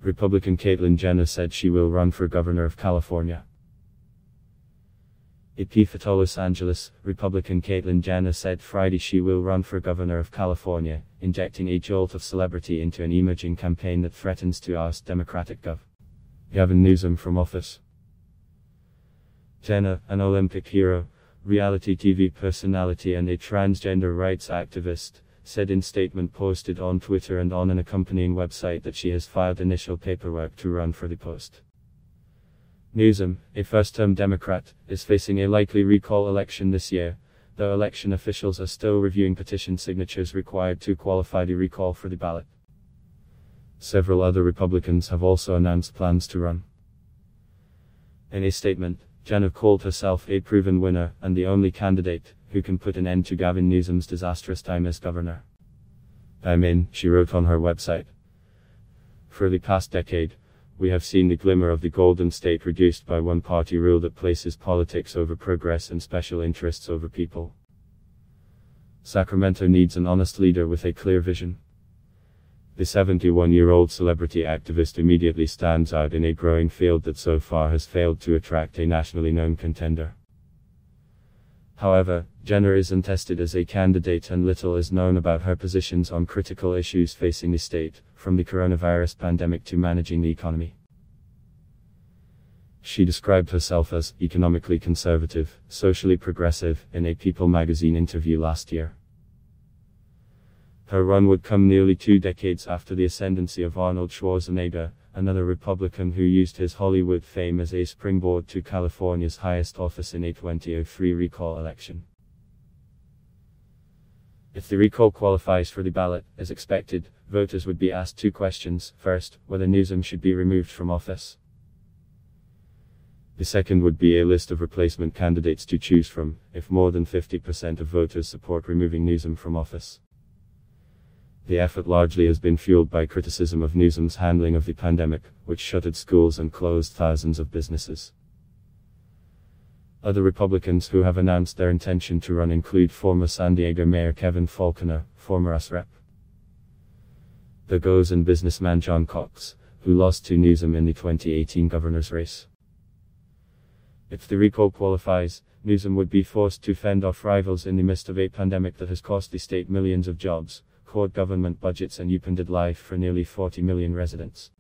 Republican Caitlyn Jenner said she will run for governor of California. AP Los Angeles, Republican Caitlyn Jenner said Friday she will run for governor of California, injecting a jolt of celebrity into an emerging campaign that threatens to oust Democratic Gov. Gavin Newsom from office. Jenner, an Olympic hero, reality TV personality and a transgender rights activist, said in statement posted on Twitter and on an accompanying website that she has filed initial paperwork to run for the post. Newsom, a first-term Democrat, is facing a likely recall election this year, though election officials are still reviewing petition signatures required to qualify the recall for the ballot. Several other Republicans have also announced plans to run. In a statement, Jenner called herself a proven winner and the only candidate who can put an end to Gavin Newsom's disastrous time as governor. I'm in, she wrote on her website. For the past decade, we have seen the glimmer of the Golden State reduced by one-party rule that places politics over progress and special interests over people. Sacramento needs an honest leader with a clear vision. The 71-year-old celebrity activist immediately stands out in a growing field that so far has failed to attract a nationally known contender. However, Jenner is untested as a candidate and little is known about her positions on critical issues facing the state, from the coronavirus pandemic to managing the economy. She described herself as economically conservative, socially progressive, in a People magazine interview last year. Her run would come nearly 2 decades after the ascendancy of Arnold Schwarzenegger, another Republican who used his Hollywood fame as a springboard to California's highest office in a 2003 recall election. If the recall qualifies for the ballot, as expected, voters would be asked 2 questions. First, whether Newsom should be removed from office. The second would be a list of replacement candidates to choose from, if more than 50% of voters support removing Newsom from office. The effort largely has been fueled by criticism of Newsom's handling of the pandemic, which shuttered schools and closed thousands of businesses. Other Republicans who have announced their intention to run include former San Diego Mayor Kevin Faulconer, former US Rep. The Goes and businessman John Cox, who lost to Newsom in the 2018 governor's race. If the recall qualifies, Newsom would be forced to fend off rivals in the midst of a pandemic that has cost the state millions of jobs, cord government budgets and upended life for nearly 40 million residents.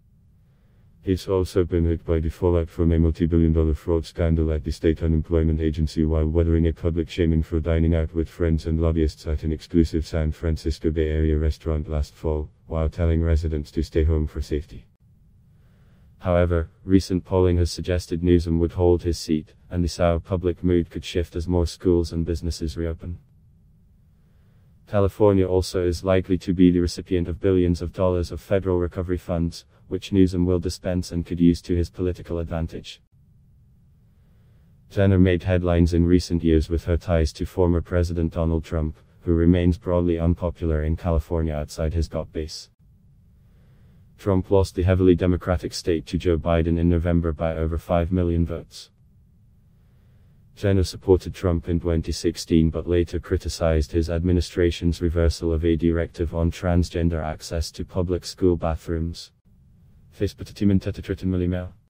He's also been hit by the fallout from a multi-billion-dollar fraud scandal at the state unemployment agency while weathering a public shaming for dining out with friends and lobbyists at an exclusive San Francisco Bay Area restaurant last fall, while telling residents to stay home for safety. However, recent polling has suggested Newsom would hold his seat, and the sour public mood could shift as more schools and businesses reopen. California also is likely to be the recipient of billions of dollars of federal recovery funds, which Newsom will dispense and could use to his political advantage. Jenner made headlines in recent years with her ties to former President Donald Trump, who remains broadly unpopular in California outside his GOP base. Trump lost the heavily Democratic state to Joe Biden in November by over 5 million votes. Jenner supported Trump in 2016 but later criticized his administration's reversal of a directive on transgender access to public school bathrooms.